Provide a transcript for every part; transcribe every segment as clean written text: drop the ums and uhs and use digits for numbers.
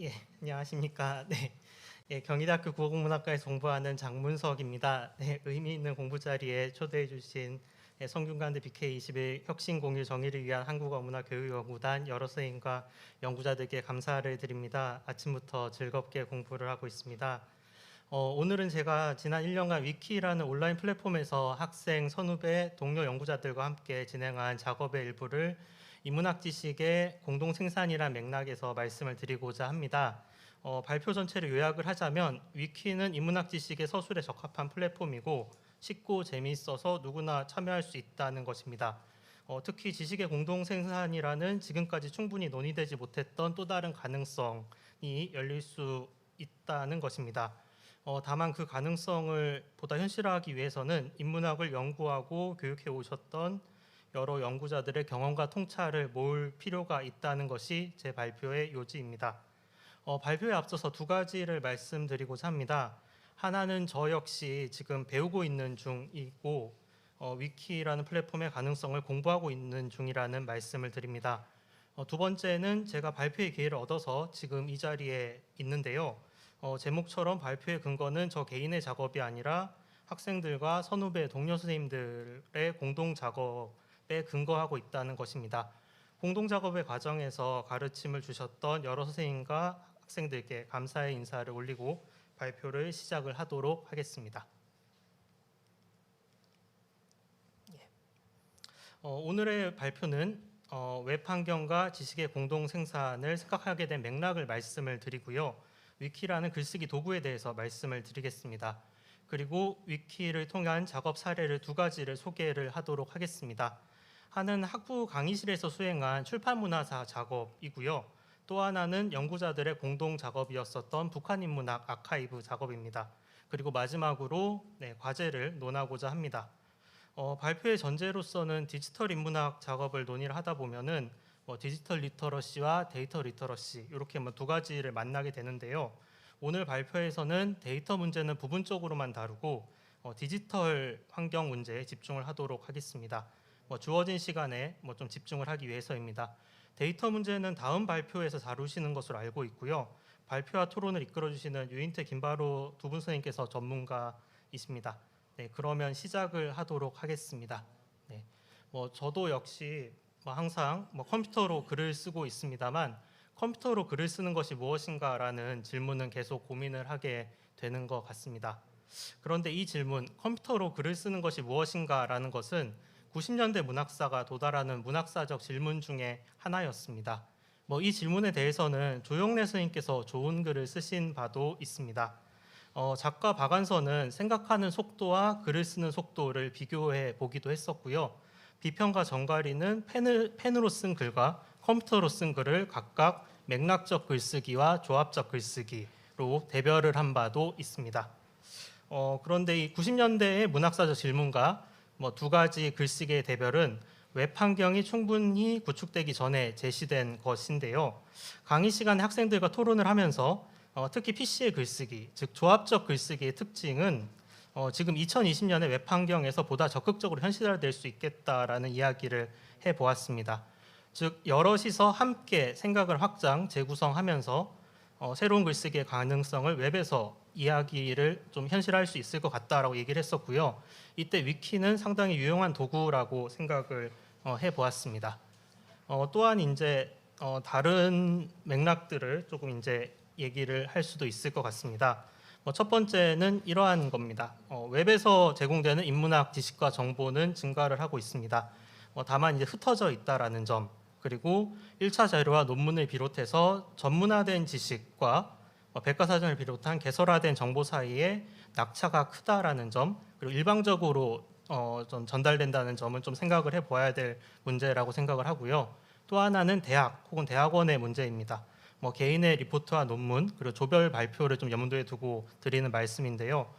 예, 안녕하십니까. 네, 경희대학교 국어국문학과에서 공부하는 장문석입니다. 네, 의미 있는 공부 자리에 초대해 주신 성균관대 BK21 혁신 공유 정의를 위한 한국어 문화 교육연구단 여러 선생님과 연구자들께 감사를 드립니다. 아침부터 즐겁게 공부를 하고 있습니다. 오늘은 제가 지난 1년간 위키라는 온라인 플랫폼에서 학생, 선후배, 동료 연구자들과 함께 진행한 작업의 일부를 인문학 지식의 공동 생산이란 맥락에서 말씀을 드리고자 합니다. 발표 전체를 요약을 하자면 위키는 인문학 지식의 서술에 적합한 플랫폼이고 쉽고 재미있어서 누구나 참여할 수 있다는 것입니다. 특히 지식의 공동 생산이라는 지금까지 충분히 논의되지 못했던 또 다른 가능성이 열릴 수 있다는 것입니다. 다만 그 가능성을 보다 현실화하기 위해서는 인문학을 연구하고 교육해 오셨던 여러 연구자들의 경험과 통찰을 모을 필요가 있다는 것이 제 발표의 요지입니다. 발표에 앞서서 두 가지를 말씀드리고자 합니다. 하나는 저 역시 지금 배우고 있는 중이고 위키라는 플랫폼의 가능성을 공부하고 있는 중이라는 말씀을 드립니다. 두 번째는 제가 발표의 기회를 얻어서 지금 이 자리에 있는데요. 제목처럼 발표의 근거는 저 개인의 작업이 아니라 학생들과 선후배 동료 선생님들의 공동 작업에 근거하고 있다는 것입니다. 공동 작업의 과정에서 가르침을 주셨던 여러 선생님과 학생들께 감사의 인사를 올리고 발표를 시작을 하도록 하겠습니다. 오늘의 발표는 웹 환경과 지식의 공동 생산을 생각하게 된 맥락을 말씀을 드리고요. 위키라는 글쓰기 도구에 대해서 말씀을 드리겠습니다. 그리고 위키를 통한 작업 사례를 두 가지를 소개를 하도록 하겠습니다. 하나는 학부 강의실에서 수행한 출판문화사 작업이고요. 또 하나는 연구자들의 공동 작업이었었던 북한인문학 아카이브 작업입니다. 그리고 마지막으로 과제를 논하고자 합니다. 발표의 전제로서는 디지털 인문학 작업을 논의를 하다 보면은 디지털 리터러시와 데이터 리터러시 이렇게 두 가지를 만나게 되는데요. 오늘 발표에서는 데이터 문제는 부분적으로만 다루고 디지털 환경 문제에 집중을 하도록 하겠습니다. 주어진 시간에 좀 집중을 하기 위해서입니다. 데이터 문제는 다음 발표에서 다루시는 것으로 알고 있고요. 발표와 토론을 이끌어주시는 유인태 김바로 두 분 선생님께서 전문가이십니다. 네, 그러면 시작을 하도록 하겠습니다. 네, 저도 역시 항상 컴퓨터로 글을 쓰고 있습니다만 컴퓨터로 글을 쓰는 것이 무엇인가라는 질문은 계속 고민을 하게 되는 것 같습니다. 그런데 이 질문, 컴퓨터로 글을 쓰는 것이 무엇인가라는 것은 90년대 문학사가 도달하는 문학사적 질문 중에 하나였습니다. 이 질문에 대해서는 조영래 선생님께서 좋은 글을 쓰신 바도 있습니다. 작가 박완서는 생각하는 속도와 글을 쓰는 속도를 비교해 보기도 했었고요. 비평가 정가리는 펜으로 쓴 글과 컴퓨터로 쓴 글을 각각 맥락적 글쓰기와 조합적 글쓰기로 대별을 한 바도 있습니다. 그런데 이 90년대의 문학사적 질문과 두 가지 글쓰기의 대별은 웹 환경이 충분히 구축되기 전에 제시된 것인데요. 강의 시간에 학생들과 토론을 하면서 특히 PC의 글쓰기, 즉 조합적 글쓰기의 특징은 지금 2020년의 웹 환경에서 보다 적극적으로 현실화될 수 있겠다라는 이야기를 해보았습니다. 즉 여럿이서 함께 생각을 확장, 재구성하면서 새로운 글쓰기의 가능성을 웹에서 이야기를 좀 현실화할 수 있을 것 같다라고 얘기를 했었고요. 이때 위키는 상당히 유용한 도구라고 생각을 해보았습니다. 또한 이제 다른 맥락들을 조금 이제 얘기를 할 수도 있을 것 같습니다. 첫 번째는 이러한 겁니다. 웹에서 제공되는 인문학 지식과 정보는 증가를 하고 있습니다. 다만 이제 흩어져 있다라는 점, 그리고 1차 자료와 논문을 비롯해서 전문화된 지식과 백과사전을 비롯한 개설화된 정보 사이에 낙차가 크다라는 점, 그리고 일방적으로 좀 전달된다는 점은 좀 생각을 해봐야 될 문제라고 생각을 하고요. 또 하나는 대학 혹은 대학원의 문제입니다. 개인의 리포트와 논문 그리고 조별 발표를 좀 염두에 두고 드리는 말씀인데요.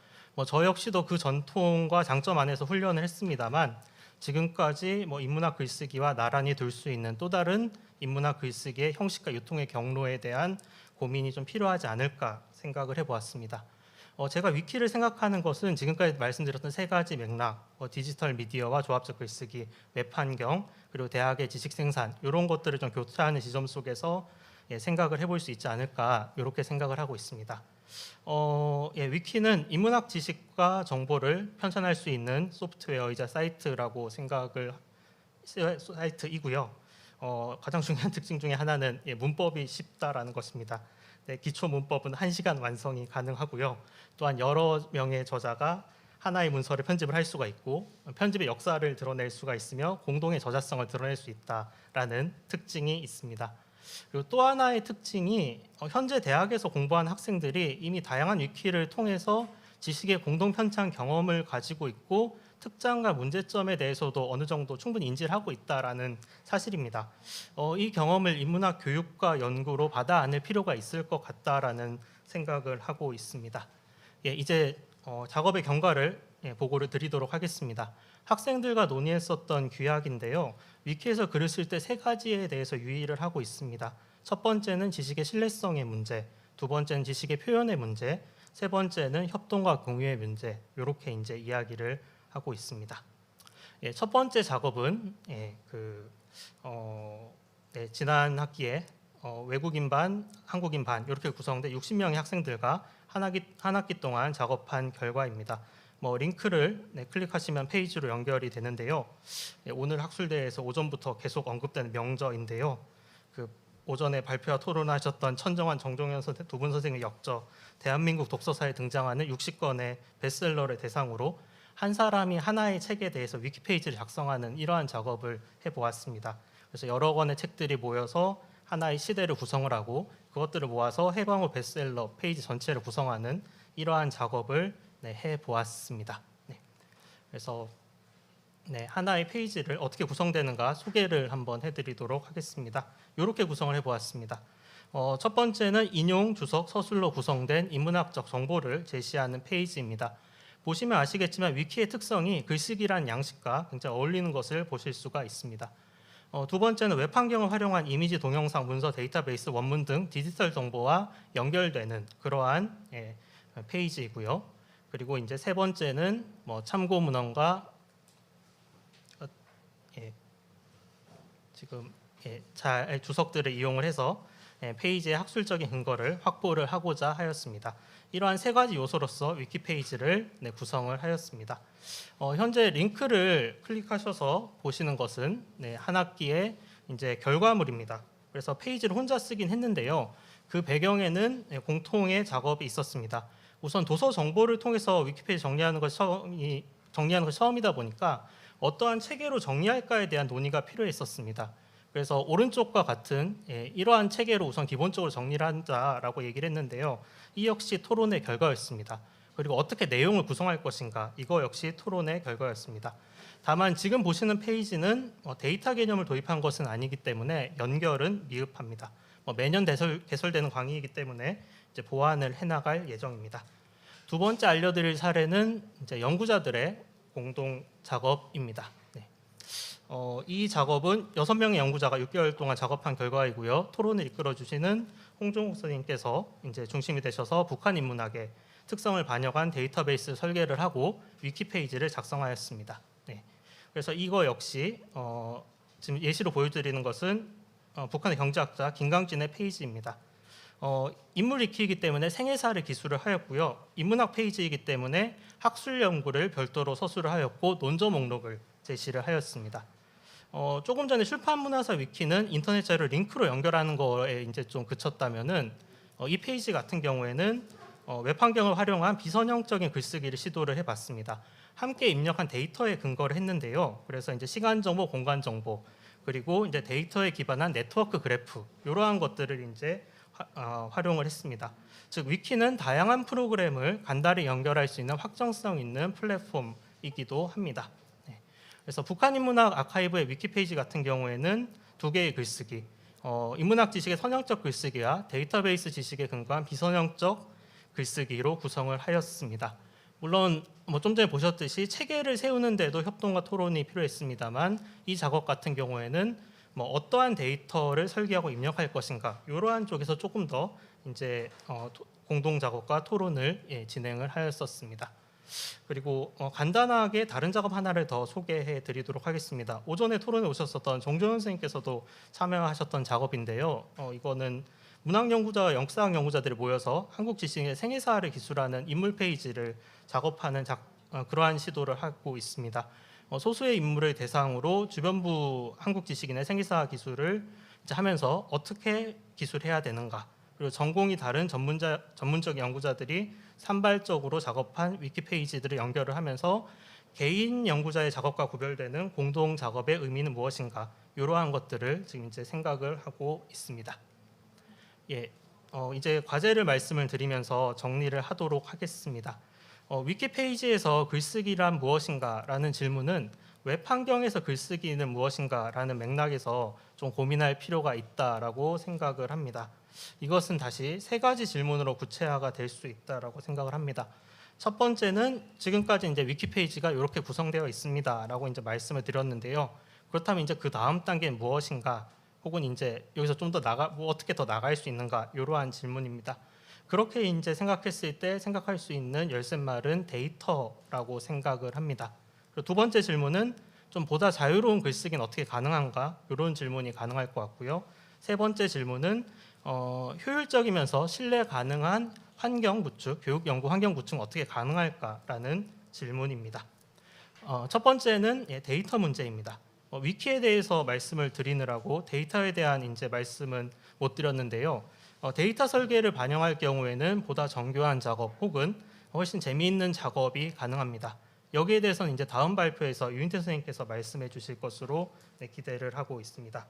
저 역시도 그 전통과 장점 안에서 훈련을 했습니다만 지금까지 인문학 글쓰기와 나란히 둘 수 있는 또 다른 인문학 글쓰기의 형식과 유통의 경로에 대한 고민이 좀 필요하지 않을까 생각을 해보았습니다. 제가 위키를 생각하는 것은 지금까지 말씀드렸던 세 가지 맥락, 디지털 미디어와 조합적 글쓰기, 웹 환경, 그리고 대학의 지식 생산 이런 것들을 좀 교차하는 지점 속에서 생각을 해볼 수 있지 않을까 이렇게 생각을 하고 있습니다. 위키는 인문학 지식과 정보를 편찬할 수 있는 소프트웨어이자 사이트이고요. 가장 중요한 특징 중에 하나는 문법이 쉽다라는 것입니다. 기초 문법은 1시간 완성이 가능하고요. 또한 여러 명의 저자가 하나의 문서를 편집을 할 수가 있고 편집의 역사를 드러낼 수가 있으며 공동의 저자성을 드러낼 수 있다라는 특징이 있습니다. 그리고 또 하나의 특징이 현재 대학에서 공부하는 학생들이 이미 다양한 위키를 통해서 지식의 공동 편찬 경험을 가지고 있고 특장과 문제점에 대해서도 어느 정도 충분히 인지를 하고 있다라는 사실입니다. 이 경험을 인문학 교육과 연구로 받아 안을 필요가 있을 것 같다라는 생각을 하고 있습니다. 이제 작업의 경과를 보고를 드리도록 하겠습니다. 학생들과 논의했었던 규약인데요. 위키에서 글을 쓸 때 3가지에 대해서 유의를 하고 있습니다. 첫 번째는 지식의 신뢰성의 문제, 두 번째는 지식의 표현의 문제, 세 번째는 협동과 공유의 문제. 이렇게 이제 이야기를 하고 있습니다. 첫 번째 작업은 지난 학기에 외국인 반, 한국인 반 이렇게 구성된 60명의 학생들과 한 학기 동안 작업한 결과입니다. 링크를 클릭하시면 페이지로 연결이 되는데요. 오늘 학술대회에서 오전부터 계속 언급되는 명저인데요. 오전에 발표와 토론하셨던 천정환, 정종현 두 분 선생님의 역저, 대한민국 독서사에 등장하는 60권의 베스트셀러를 대상으로 한 사람이 하나의 책에 대해서 위키페이지를 작성하는 이러한 작업을 해보았습니다. 그래서 여러 권의 책들이 모여서 하나의 시대를 구성을 하고 그것들을 모아서 해방호 베스트셀러 페이지 전체를 구성하는 이러한 작업을 해보았습니다. 그래서 하나의 페이지를 어떻게 구성되는가 소개를 한번 해드리도록 하겠습니다. 이렇게 구성을 해보았습니다. 첫 번째는 인용, 주석, 서술로 구성된 인문학적 정보를 제시하는 페이지입니다. 보시면 아시겠지만 위키의 특성이 글쓰기란 양식과 굉장히 어울리는 것을 보실 수가 있습니다. 두 번째는 웹 환경을 활용한 이미지, 동영상, 문서, 데이터베이스, 원문 등 디지털 정보와 연결되는 그러한 페이지이고요. 그리고 이제 세 번째는 참고 문헌과 지금 잘 주석들을 이용을 해서 페이지의 학술적인 근거를 확보를 하고자 하였습니다. 이러한 3가지 요소로서 위키페이지를 구성을 하였습니다. 현재 링크를 클릭하셔서 보시는 것은 한 학기의 이제 결과물입니다. 그래서 페이지를 혼자 쓰긴 했는데요. 그 배경에는 공통의 작업이 있었습니다. 우선 도서 정보를 통해서 위키페이지 정리하는 것이 처음이다 보니까 어떠한 체계로 정리할까에 대한 논의가 필요했었습니다. 그래서 오른쪽과 같은 이러한 체계로 우선 기본적으로 정리를 한다라고 얘기를 했는데요. 이 역시 토론의 결과였습니다. 그리고 어떻게 내용을 구성할 것인가 이거 역시 토론의 결과였습니다. 다만 지금 보시는 페이지는 데이터 개념을 도입한 것은 아니기 때문에 연결은 미흡합니다. 매년 개설되는 강의이기 때문에 이제 보완을 해나갈 예정입니다. 두 번째 알려드릴 사례는 이제 연구자들의 공동 작업입니다. 이 작업은 6명의 연구자가 6개월 동안 작업한 결과이고요. 토론을 이끌어 주시는 홍종욱 선생님께서 이제 중심이 되셔서 북한 인문학의 특성을 반영한 데이터베이스 설계를 하고 위키페이지를 작성하였습니다. 그래서 이거 역시 지금 예시로 보여드리는 것은 북한의 경제학자 김강진의 페이지입니다. 인물 위키이기 때문에 생애사를 기술을 하였고요. 인문학 페이지이기 때문에 학술 연구를 별도로 서술을 하였고 논저 목록을 제시를 하였습니다. 조금 전에 출판문화사 위키는 인터넷 자료를 링크로 연결하는 거에 이제 좀 그쳤다면은 이 페이지 같은 경우에는 웹 환경을 활용한 비선형적인 글쓰기를 시도를 해봤습니다. 함께 입력한 데이터에 근거를 했는데요. 그래서 이제 시간 정보, 공간 정보, 그리고 이제 데이터에 기반한 네트워크 그래프 이러한 것들을 이제 활용을 했습니다. 즉 위키는 다양한 프로그램을 간단히 연결할 수 있는 확정성 있는 플랫폼이기도 합니다. 그래서 북한 인문학 아카이브의 위키페이지 같은 경우에는 2개의 글쓰기, 인문학 지식의 선형적 글쓰기와 데이터베이스 지식에 근거한 비선형적 글쓰기로 구성을 하였습니다. 물론 좀 전에 보셨듯이 체계를 세우는 데도 협동과 토론이 필요했습니다만 이 작업 같은 경우에는 어떠한 데이터를 설계하고 입력할 것인가 이러한 쪽에서 조금 더 이제 공동 작업과 토론을 진행을 하였었습니다. 그리고 간단하게 다른 작업 하나를 더 소개해 드리도록 하겠습니다. 오전에 토론에 오셨었던 정조현 선생님께서도 참여하셨던 작업인데요. 이거는 문학연구자와 역사학연구자들이 모여서 한국 지식인의 생애사를 기술하는 인물 페이지를 작업하는 그러한 시도를 하고 있습니다. 소수의 인물을 대상으로 주변부 한국 지식인의 생애사 기술을 이제 하면서 어떻게 기술해야 되는가, 그리고 전공이 다른 전문적 연구자들이 산발적으로 작업한 위키 페이지들을 연결을 하면서 개인 연구자의 작업과 구별되는 공동 작업의 의미는 무엇인가, 이러한 것들을 지금 이제 생각을 하고 있습니다. 예, 이제 과제를 말씀을 드리면서 정리를 하도록 하겠습니다. 위키 페이지에서 글쓰기란 무엇인가라는 질문은 웹 환경에서 글쓰기는 무엇인가라는 맥락에서 좀 고민할 필요가 있다라고 생각을 합니다. 이것은 다시 세 가지 질문으로 구체화가 될 수 있다라고 생각을 합니다. 첫 번째는 지금까지 이제 위키 페이지가 이렇게 구성되어 있습니다라고 이제 말씀을 드렸는데요. 그렇다면 이제 그 다음 단계는 무엇인가, 혹은 이제 여기서 좀 더 어떻게 더 나갈 수 있는가, 이러한 질문입니다. 그렇게 이제 생각했을 때 생각할 수 있는 열쇠말은 데이터라고 생각을 합니다. 그리고 두 번째 질문은 좀 보다 자유로운 글쓰기는 어떻게 가능한가, 이런 질문이 가능할 것 같고요. 세 번째 질문은 효율적이면서 신뢰 가능한 환경 구축, 교육 연구 환경 구축은 어떻게 가능할까라는 질문입니다. 첫 번째는 데이터 문제입니다. 위키에 대해서 말씀을 드리느라고 데이터에 대한 이제 말씀은 못 드렸는데요. 데이터 설계를 반영할 경우에는 보다 정교한 작업 혹은 훨씬 재미있는 작업이 가능합니다. 여기에 대해서는 이제 다음 발표에서 유인태 선생님께서 말씀해 주실 것으로 기대를 하고 있습니다.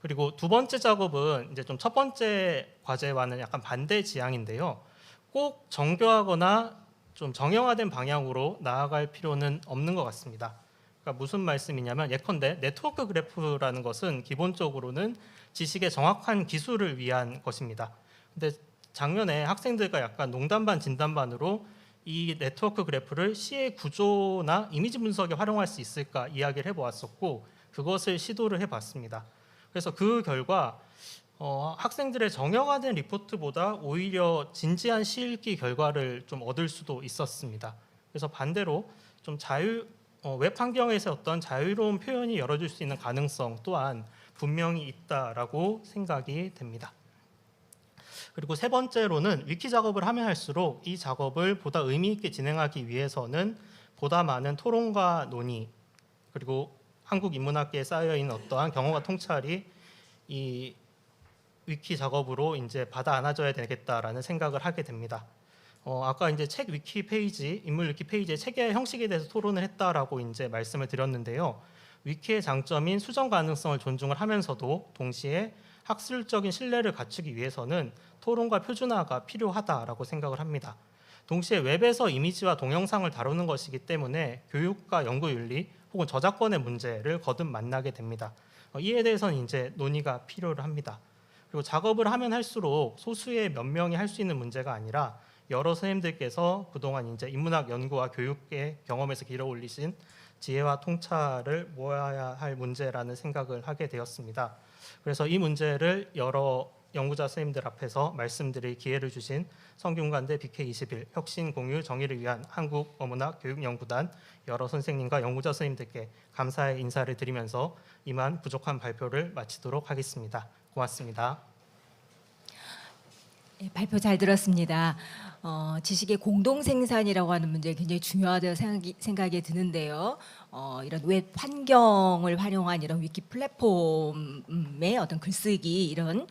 그리고 두 번째 작업은 이제 좀 첫 번째 과제와는 약간 반대 지향인데요. 꼭 정교하거나 좀 정형화된 방향으로 나아갈 필요는 없는 것 같습니다. 그러니까 무슨 말씀이냐면, 예컨대 네트워크 그래프라는 것은 기본적으로는 지식의 정확한 기술을 위한 것입니다. 근데 작년에 학생들과 약간 농담 반 진담 반으로 이 네트워크 그래프를 시의 구조나 이미지 분석에 활용할 수 있을까 이야기를 해보았었고, 그것을 시도를 해봤습니다. 그래서 그 결과 학생들의 정형화된 리포트보다 오히려 진지한 시읽기 결과를 좀 얻을 수도 있었습니다. 그래서 반대로 좀 웹 환경에서 어떤 자유로운 표현이 열어줄 수 있는 가능성 또한 분명히 있다라고 생각이 됩니다. 그리고 세 번째로는 위키 작업을 하면 할수록 이 작업을 보다 의미 있게 진행하기 위해서는 보다 많은 토론과 논의, 그리고 한국 인문학계에 쌓여 있는 어떠한 경험과 통찰이 이 위키 작업으로 이제 받아 안아줘야 되겠다라는 생각을 하게 됩니다. 아까 이제 책 위키 페이지, 인물 위키 페이지의 체계 형식에 대해서 토론을 했다라고 이제 말씀을 드렸는데요. 위키의 장점인 수정 가능성을 존중을 하면서도 동시에 학술적인 신뢰를 갖추기 위해서는 토론과 표준화가 필요하다라고 생각을 합니다. 동시에 웹에서 이미지와 동영상을 다루는 것이기 때문에 교육과 연구윤리 혹은 저작권의 문제를 거듭 만나게 됩니다. 이에 대해서는 이제 논의가 필요를 합니다. 그리고 작업을 하면 할수록 소수의 몇 명이 할 수 있는 문제가 아니라 여러 선생님들께서 그동안 이제 인문학 연구와 교육의 경험에서 길어 올리신 지혜와 통찰을 모아야 할 문제라는 생각을 하게 되었습니다. 그래서 이 문제를 여러 연구자 선생님들 앞에서 말씀드릴 기회를 주신 성균관대 BK21 혁신공유 정의를 위한 한국어문학교육연구단 여러 선생님과 연구자 선생님들께 감사의 인사를 드리면서 이만 부족한 발표를 마치도록 하겠습니다. 고맙습니다. 네, 발표 잘 들었습니다. 지식의 공동 생산이라고 하는 문제 굉장히 중요하다고 생각이 드는데요. 이런 웹 환경을 활용한 이런 위키 플랫폼의 어떤 글쓰기 이런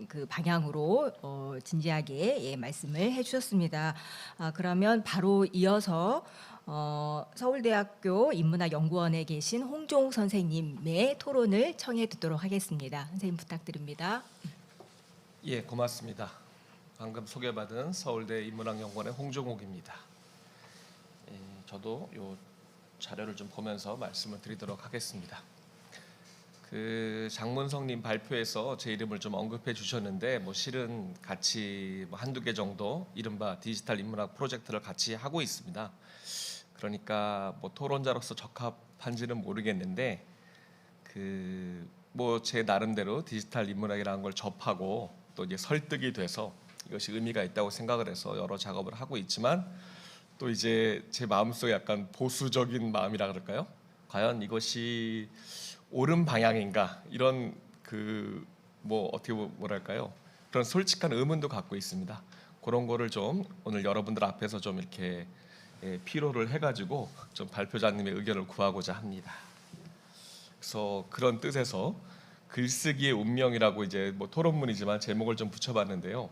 그 방향으로 진지하게 말씀을 해주셨습니다. 그러면 바로 이어서 서울대학교 인문학연구원에 계신 홍종욱 선생님의 토론을 청해 듣도록 하겠습니다. 선생님 부탁드립니다. 예, 고맙습니다. 방금 소개받은 서울대 인문학연구원의 홍종욱입니다. 저도 요 자료를 좀 보면서 말씀을 드리도록 하겠습니다. 그 장문성님 발표에서 제 이름을 좀 언급해 주셨는데 실은 같이 한두 개 정도 이른바 디지털 인문학 프로젝트를 같이 하고 있습니다. 그러니까 토론자로서 적합한지는 모르겠는데 제 나름대로 디지털 인문학이라는 걸 접하고 또 이제 설득이 돼서 이것이 의미가 있다고 생각을 해서 여러 작업을 하고 있지만 또 이제 제 마음속에 약간 보수적인 마음이라 그럴까요? 과연 이것이 옳은 방향인가 이런 그 뭐 어떻게 뭐랄까요? 그런 솔직한 의문도 갖고 있습니다. 그런 거를 좀 오늘 여러분들 앞에서 좀 이렇게 피로를 해가지고 좀 발표자님의 의견을 구하고자 합니다. 그래서 그런 뜻에서 글쓰기의 운명이라고 이제 뭐 토론문이지만 제목을 좀 붙여봤는데요.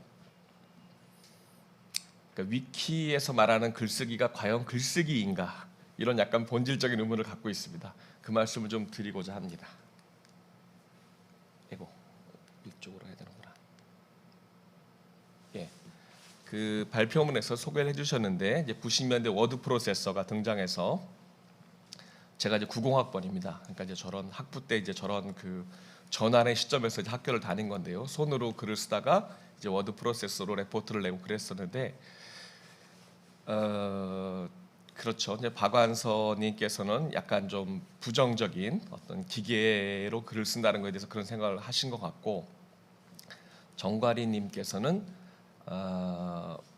그러니까 위키에서 말하는 글쓰기가 과연 글쓰기인가 이런 약간 본질적인 의문을 갖고 있습니다. 그 말씀을 좀 드리고자 합니다. 이거 이쪽으로 해야 되는구나. 예, 그 발표문에서 소개를 해주셨는데 이제 90년대 워드 프로세서가 등장해서 제가 이제 90학번입니다. 그러니까 이제 저런 학부 때 이제 저런 그 전환의 시점에서 이제 학교를 다닌 건데요. 손으로 글을 쓰다가 이제 워드 프로세서로 레포트를 내고 그랬었는데. 그렇죠. 이제 박완서님께서는 약간 좀 부정적인 어떤 기계로 글을 쓴다는 것에 대해서 그런 생각을 하신 것 같고, 정과리님께서는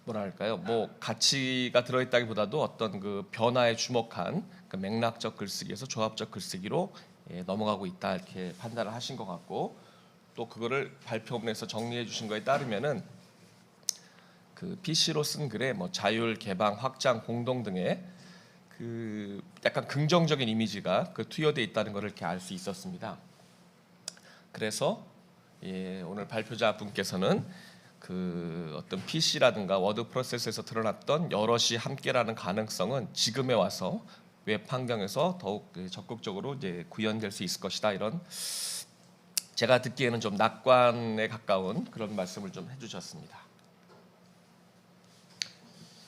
뭐랄까요, 뭐 가치가 들어있다기보다도 어떤 그 변화에 주목한 그 맥락적 글쓰기에서 조합적 글쓰기로 넘어가고 있다 이렇게 판단을 하신 것 같고, 또 그거를 발표문에서 정리해 주신 거에 따르면은 그 PC로 쓴 글에 뭐 자율, 개방, 확장, 공동 등의 그 약간 긍정적인 이미지가 그 투여돼 있다는 것을 이렇게 알 수 있었습니다. 그래서 오늘 발표자 분께서는 그 어떤 PC라든가 워드 프로세서에서 드러났던 여럿이 함께라는 가능성은 지금에 와서 웹 환경에서 더욱 적극적으로 이제 구현될 수 있을 것이다, 이런 제가 듣기에는 좀 낙관에 가까운 그런 말씀을 좀 해주셨습니다.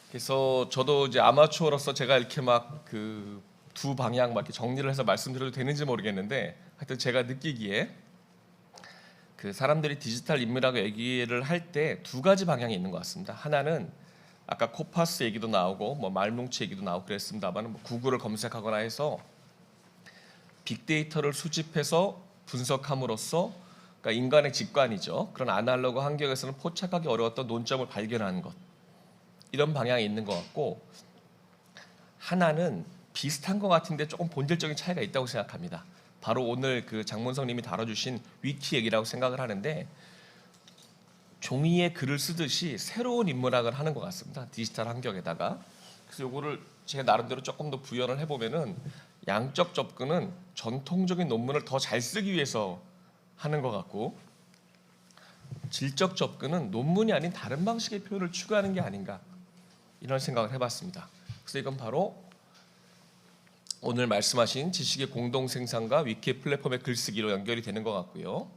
그래서 저도 이제 아마추어로서 제가 이렇게 막 그 두 방향 막 이렇게 정리를 해서 말씀드려도 되는지 모르겠는데, 하여튼 제가 느끼기에 그 사람들이 디지털 인문학 얘기를 할 때 두 가지 방향이 있는 것 같습니다. 하나는 아까 코파스 얘기도 나오고 뭐 말뭉치 얘기도 나오고 그랬습니다만, 뭐 구글을 검색하거나 해서 빅데이터를 수집해서 분석함으로써, 그러니까 인간의 직관이죠. 그런 아날로그 환경에서는 포착하기 어려웠던 논점을 발견하는 것, 이런 방향이 있는 것 같고, 하나는 비슷한 것 같은데 조금 본질적인 차이가 있다고 생각합니다. 바로 오늘 그 장문성님이 다뤄주신 위키 얘기라고 생각을 하는데, 종이에 글을 쓰듯이 새로운 인문학을 하는 것 같습니다. 디지털 환경에다가. 그래서 요거를 제가 나름대로 조금 더 부연을 해보면은, 양적 접근은 전통적인 논문을 더 잘 쓰기 위해서 하는 것 같고, 질적 접근은 논문이 아닌 다른 방식의 표현을 추구하는 게 아닌가, 이런 생각을 해봤습니다. 그래서 이건 바로 오늘 말씀하신 지식의 공동 생산과 위키 플랫폼의 글쓰기로 연결이 되는 것 같고요.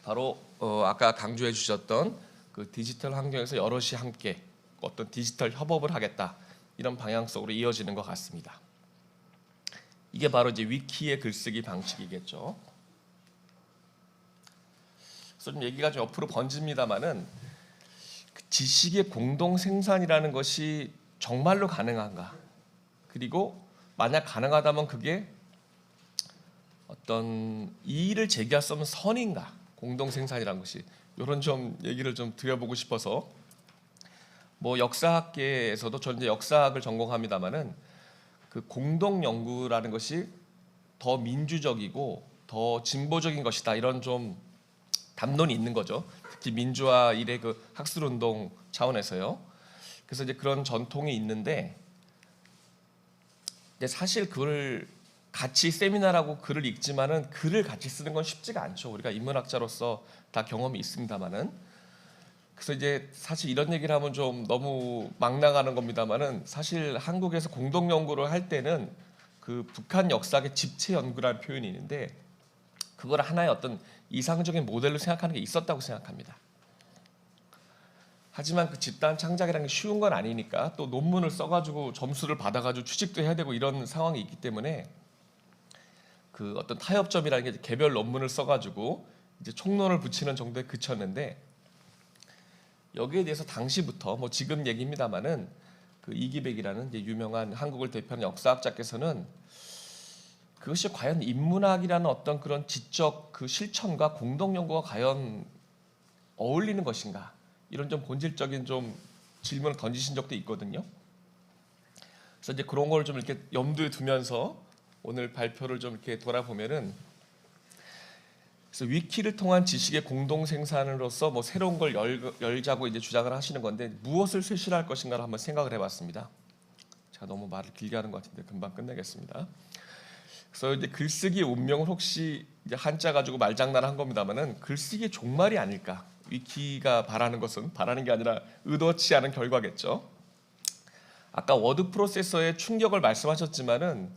바로 아까 강조해 주셨던 그 디지털 환경에서 여럿이 함께 어떤 디지털 협업을 하겠다, 이런 방향성으로 이어지는 것 같습니다. 이게 바로 이제 위키의 글쓰기 방식이겠죠. 그래서 좀 얘기가 좀 옆으로 번집니다만은, 지식의 공동 생산이라는 것이 정말로 가능한가? 그리고 만약 가능하다면 그게 어떤 이의를 제기할 수 없는 선인가? 공동 생산이라는 것이, 이런 좀 얘기를 좀 드려보고 싶어서, 뭐 역사학계에서도 저는 이제 역사학을 전공합니다만은, 그 공동 연구라는 것이 더 민주적이고 더 진보적인 것이다, 이런 좀 담론이 있는 거죠. 특히 민주화 이래 그 학술 운동 차원에서요. 그래서 이제 그런 전통이 있는데, 근데 사실 그걸 같이 세미나라고 글을 읽지만은 글을 같이 쓰는 건 쉽지가 않죠. 우리가 인문학자로서 다 경험이 있습니다만은. 그래서 이제 사실 이런 얘기를 하면 좀 너무 막 나가는 겁니다만은, 사실 한국에서 공동 연구를 할 때는 그 북한 역사학의 집체 연구라는 표현이 있는데, 그걸 하나의 어떤 이상적인 모델로 생각하는 게 있었다고 생각합니다. 하지만 그 집단 창작이라는 게 쉬운 건 아니니까, 또 논문을 써가지고 점수를 받아가지고 취직도 해야 되고 이런 상황이 있기 때문에, 그 어떤 타협점이라는 게 개별 논문을 써가지고 이제 총론을 붙이는 정도에 그쳤는데, 여기에 대해서 당시부터 뭐 지금 얘기입니다만은, 그 이기백이라는 이제 유명한 한국을 대표하는 역사학자께서는 그것이 과연 인문학이라는 어떤 그런 지적 그 실천과 공동 연구가 과연 어울리는 것인가, 이런 좀 본질적인 좀 질문을 던지신 적도 있거든요. 그래서 이제 그런 걸 좀 이렇게 염두에 두면서 오늘 발표를 좀 이렇게 돌아보면은, 그래서 위키를 통한 지식의 공동 생산으로서 뭐 새로운 걸 열자고 이제 주장을 하시는 건데, 무엇을 쇄신할 것인가를 한번 생각을 해봤습니다. 제가 너무 말을 길게 하는 것 같은데 금방 끝내겠습니다. 그래서 이제 글쓰기 운명을 혹시 이제 한자 가지고 말장난한 겁니다만은 글쓰기의 종말이 아닐까. 위키가 바라는 것은 바라는 게 아니라 의도치 않은 결과겠죠. 아까 워드 프로세서의 충격을 말씀하셨지만은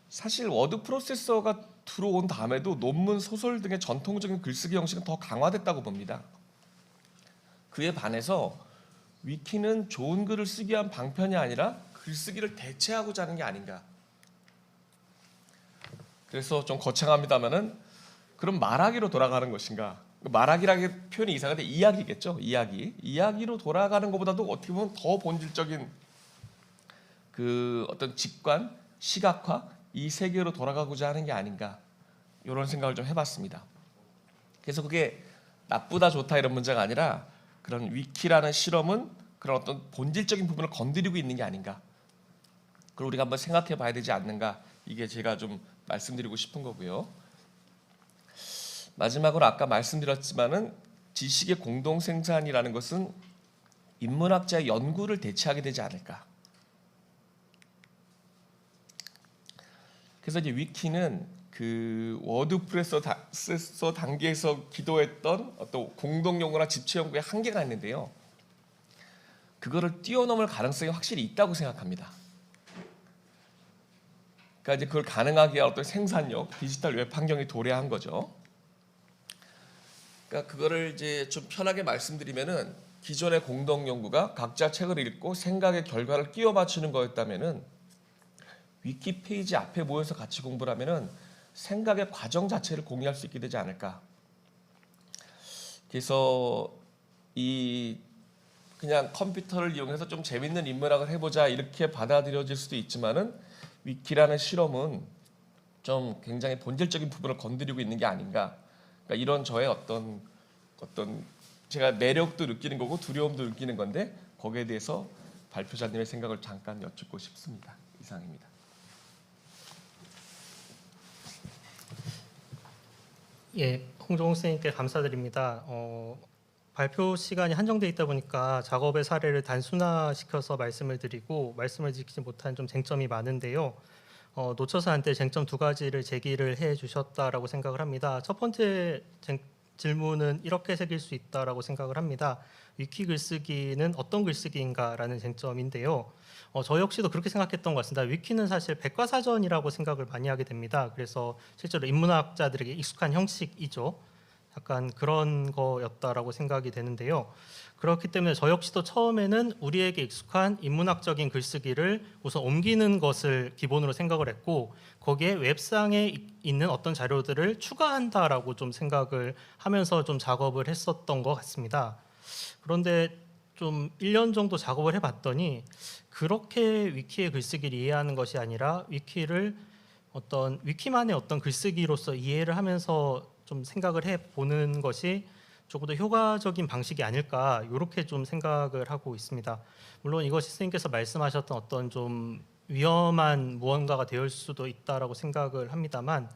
사실 워드 프로세서가 들어온 다음에도 논문, 소설 등의 전통적인 글쓰기 형식은 더 강화됐다고 봅니다. 그에 반해서 위키는 좋은 글을 쓰기 위한 방편이 아니라 글쓰기를 대체하고자 하는 게 아닌가. 그래서 좀 거창합니다만은 그럼 말하기로 돌아가는 것인가? 말하기라는 표현이 이상한데 이야기겠죠. 이야기로 돌아가는 것보다도 어떻게 보면 더 본질적인 그 어떤 직관, 시각화 이 세계로 돌아가고자 하는 게 아닌가, 이런 생각을 좀 해봤습니다. 그래서 그게 나쁘다 좋다 이런 문제가 아니라 그런 위키라는 실험은 그런 어떤 본질적인 부분을 건드리고 있는 게 아닌가, 그걸 우리가 한번 생각해 봐야 되지 않는가, 이게 제가 좀 말씀드리고 싶은 거고요. 마지막으로 아까 말씀드렸지만은 지식의 공동 생산이라는 것은 인문학자의 연구를 대체하게 되지 않을까. 그래서 이제 위키는 그 워드프레서 단계에서 기도했던 어떤 공동 연구나 집체 연구의 한계가 있는데요. 그거를 뛰어넘을 가능성이 확실히 있다고 생각합니다. 그러니까 이제 그걸 가능하게 할 어떤 생산력, 디지털 웹 환경이 도래한 거죠. 그러니까 그거를 이제 좀 편하게 말씀드리면은 기존의 공동 연구가 각자 책을 읽고 생각의 결과를 끼워 맞추는 거였다면은 위키 페이지 앞에 모여서 같이 공부를 하면은 생각의 과정 자체를 공유할 수 있게 되지 않을까. 그래서 이 그냥 컴퓨터를 이용해서 좀 재밌는 인문학을 해보자 이렇게 받아들여질 수도 있지만은 위키라는 실험은 좀 굉장히 본질적인 부분을 건드리고 있는 게 아닌가. 그러니까 이런 저의 어떤 제가 매력도 느끼는 거고 두려움도 느끼는 건데, 거기에 대해서 발표자님의 생각을 잠깐 여쭙고 싶습니다. 이상입니다. 예, 홍종욱 선생님께 감사드립니다. 발표 시간이 한정돼 있다 보니까 작업의 사례를 단순화시켜서 말씀을 드리고 말씀을 지키지 못한 좀 쟁점이 많은데요. 놓쳐서 한때 쟁점 두 가지를 제기를 해주셨다라고 생각을 합니다. 첫 번째 질문은 이렇게 새길 수 있다라고 생각을 합니다. 위키 글쓰기는 어떤 글쓰기인가라는 쟁점인데요. 저 역시도 그렇게 생각했던 것 같습니다. 위키는 사실 백과사전이라고 생각을 많이 하게 됩니다. 그래서 실제로 인문학자들에게 익숙한 형식이죠. 약간 그런 거였다라고 생각이 되는데요. 그렇기 때문에 저 역시도 처음에는 우리에게 익숙한 인문학적인 글쓰기를 우선 옮기는 것을 기본으로 생각을 했고, 거기에 웹상에 있는 어떤 자료들을 추가한다라고 좀 생각을 하면서 좀 작업을 했었던 것 같습니다. 그런데 좀 1년 정도 작업을 해봤더니 그렇게 위키의 글쓰기를 이해하는 것이 아니라 위키를 어떤 위키만의 어떤 글쓰기로서 이해를 하면서 좀 생각을 해보는 것이 조금 더 효과적인 방식이 아닐까, 이렇게 좀 생각을 하고 있습니다. 물론 이것이 선생님께서 말씀하셨던 어떤 좀 위험한 무언가가 될 수도 있다라고 생각을 합니다만,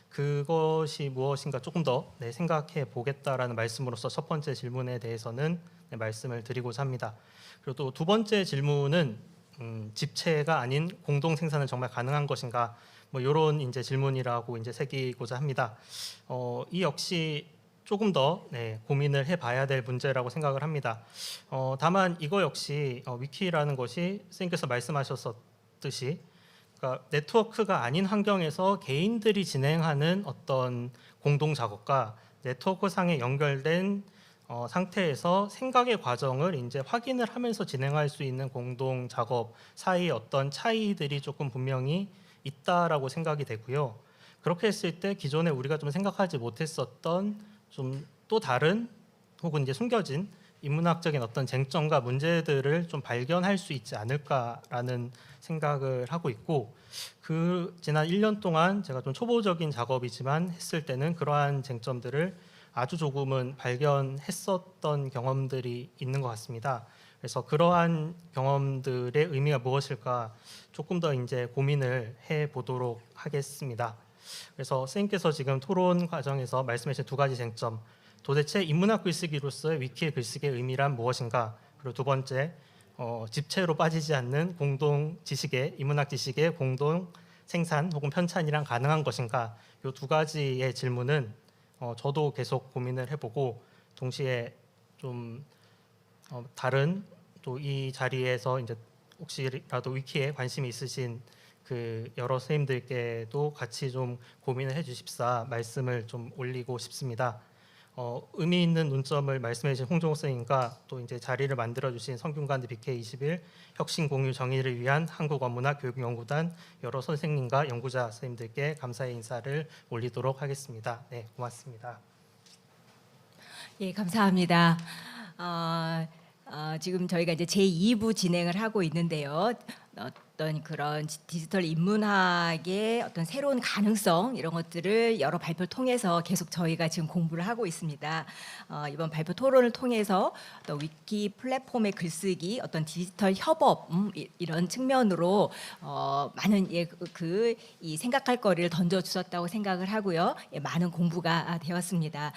그것이 무엇인가 조금 더 생각해 보겠다라는 말씀으로서 첫 번째 질문에 대해서는 말씀을 드리고자 합니다. 그리고 또 두 번째 질문은 집체가 아닌 공동 생산은 정말 가능한 것인가, 뭐 이런 이제 질문이라고 이제 새기고자 합니다. 이 역시 조금 더 고민을 해봐야 될 문제라고 생각을 합니다. 다만 이거 역시 위키라는 것이 선생님께서 말씀하셨듯이, 그러니까 네트워크가 아닌 환경에서 개인들이 진행하는 어떤 공동 작업과 네트워크상에 연결된 상태에서 생각의 과정을 이제 확인을 하면서 진행할 수 있는 공동 작업 사이의 어떤 차이들이 조금 분명히 있다라고 생각이 되고요. 그렇게 했을 때 기존에 우리가 좀 생각하지 못했었던 좀 또 다른 혹은 이제 숨겨진 인문학적인 어떤 쟁점과 문제들을 좀 발견할 수 있지 않을까라는 생각을 하고 있고, 그 지난 1년 동안 제가 좀 초보적인 작업이지만 했을 때는 그러한 쟁점들을 아주 조금은 발견했었던 경험들이 있는 것 같습니다. 그래서 그러한 경험들의 의미가 무엇일까 조금 더 이제 고민을 해 보도록 하겠습니다. 그래서 선생님께서 지금 토론 과정에서 말씀하신 두 가지 쟁점, 도대체 인문학 글쓰기로서의 위키의 글쓰기의 의미란 무엇인가, 그리고 두 번째, 집체로 빠지지 않는 공동 지식의 인문학 지식의 공동 생산 혹은 편찬이란 가능한 것인가, 이 두 가지의 질문은 저도 계속 고민을 해보고 동시에 좀 다른 또 이 자리에서 이제 혹시라도 위키에 관심이 있으신 그 여러 선생님들께도 같이 좀 고민을 해주십사 말씀을 좀 올리고 싶습니다. 의미 있는 논점을 말씀해주신 홍종호 선생님과 또 이제 자리를 만들어주신 성균관대 BK21 혁신 공유 정의를 위한 한국어문학 교육연구단 여러 선생님과 연구자 선생님들께 감사의 인사를 올리도록 하겠습니다. 네, 고맙습니다. 예, 감사합니다. 지금 저희가 이제 제2부 진행을 하고 있는데요. 어떤 그런 디지털 인문학의 어떤 새로운 가능성 이런 것들을 여러 발표를 통해서 계속 저희가 지금 공부를 하고 있습니다. 이번 발표 토론을 통해서 어떤 위키 플랫폼의 글쓰기, 어떤 디지털 협업 이런 측면으로 많은 이 생각할 거리를 던져 주셨다고 생각을 하고요. 많은 공부가 되었습니다.